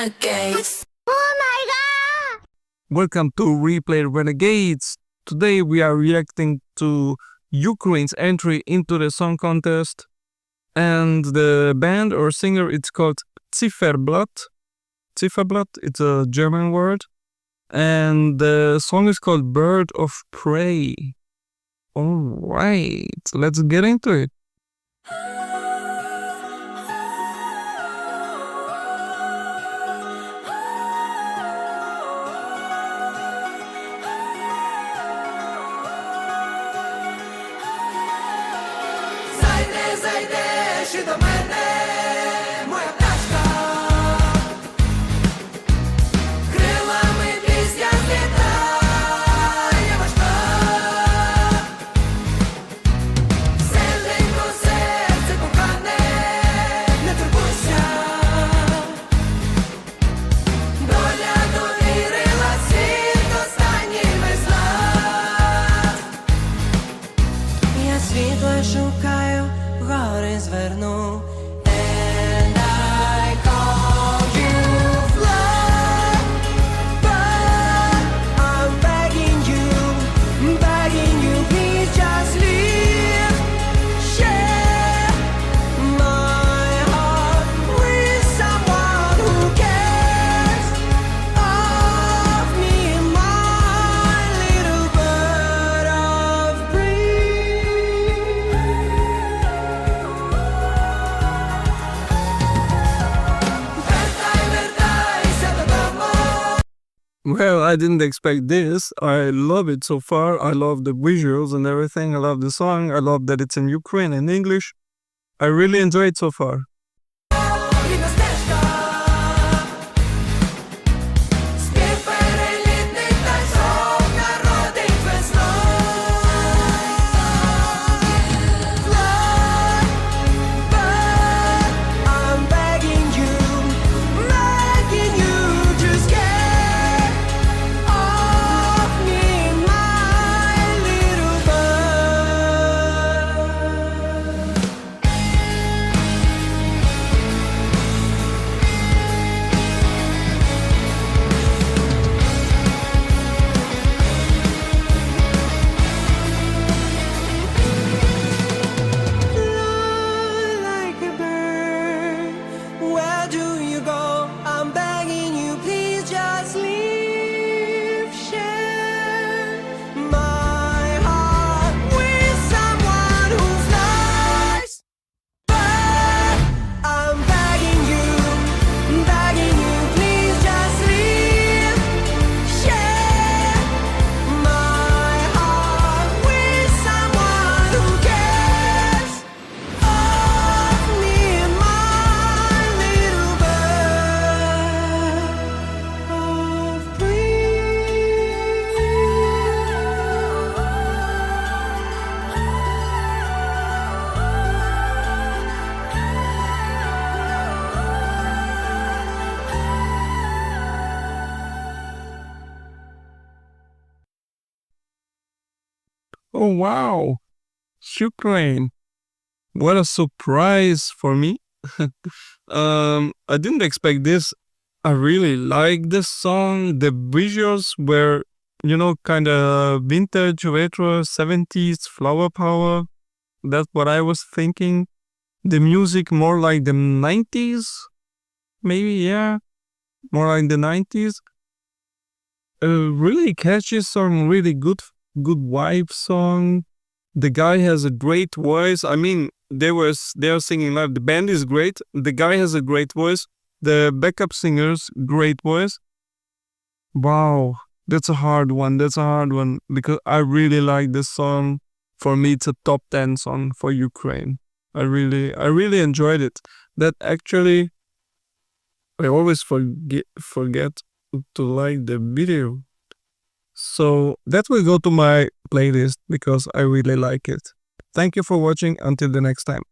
Renegades. Oh my god! Welcome to Replay Renegades. Today we are reacting to Ukraine's entry into the song contest. And the band or singer, it's called Ziferblat. Ziferblat, it's a German word. And the song is called Bird of Prey. Alright, let's get into it. Зайдеш і до мене, моя пташка, крилами пісня злітає важка, серденько, серце кохане, не турбуйся, доля довірила світ останній безлад. Я світло шукаю, гори зверну, and I called you fly, but I'm begging you, please just leave, share my heart with someone who cares of me, my little bird of Well, I didn't expect this. I love it so far. I love the visuals and everything. I love the song. I love that it's in Ukraine and English. I really enjoy it so far. Рідна стежка, спів перелітний пташок народить весною. Fly, but I'm begging you, just care of me, my little bird. Fly like a bird. Where do you go? I'm begging you, please just leave. Share my heart with someone who flies. But I'm begging you, please just leave. Share my heart with someone who cares of me, my little bird of Oh, wow. Ukraine. What a surprise for me. I didn't expect this. I really like this song. The visuals were, kind of vintage, retro, 70s, flower power. That's what I was thinking. The music more like the 90s. Maybe, yeah. More like the 90s. A really catchy song, really good vibe song. The guy has a great voice. I mean, they are singing live. The band is great. The guy has a great voice. The backup singer's great voice. Wow, that's a hard one. Because I really like this song. For me, it's a top 10 song for Ukraine. I really enjoyed it. That actually, I always forget to like the video. So that will go to my playlist because I really like it. Thank you for watching. Until the next time.